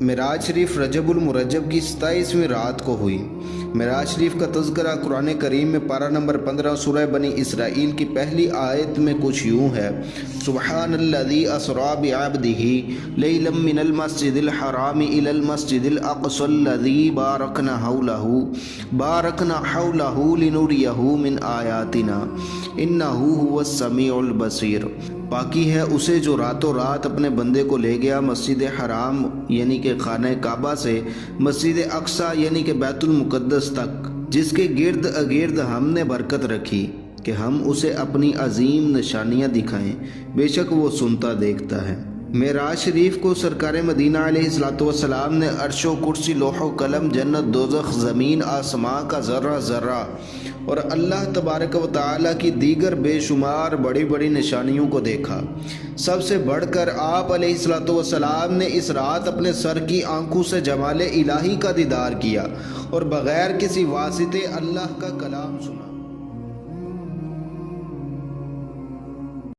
معراج شریف رجب المرجب کی 27ویں رات کو ہوئی۔ معراج شریف کا تذکرہ قرآن کریم میں پارہ نمبر 15 سورہ بنی اسرائیل کی پہلی آیت میں کچھ یوں ہے: سبحان الذی اسریٰ بعبدہ لیلا من المسجد الحرام الی المسجد الاقصی الذی بارکنا حولہ لنریہ من آیاتنا انہ هو السمیع البصیر۔ باقی ہے اسے جو راتوں رات اپنے بندے کو لے گیا مسجد حرام یعنی کہ خانہ کعبہ سے مسجد اقصی یعنی کہ بیت المقدس تک، جس کے گرد اگرد ہم نے برکت رکھی کہ ہم اسے اپنی عظیم نشانیاں دکھائیں، بے شک وہ سنتا دیکھتا ہے۔ معراج شریف کو سرکار مدینہ علیہ السلام نے عرش و کرسی لوح و قلم جنت دوزخ زمین آسمان کا ذرہ ذرہ اور اللہ تبارک و تعالیٰ کی دیگر بے شمار بڑی بڑی نشانیوں کو دیکھا۔ سب سے بڑھ کر آپ علیہ السلام نے اس رات اپنے سر کی آنکھوں سے جمال الہی کا دیدار کیا اور بغیر کسی واسطے اللہ کا کلام سنا۔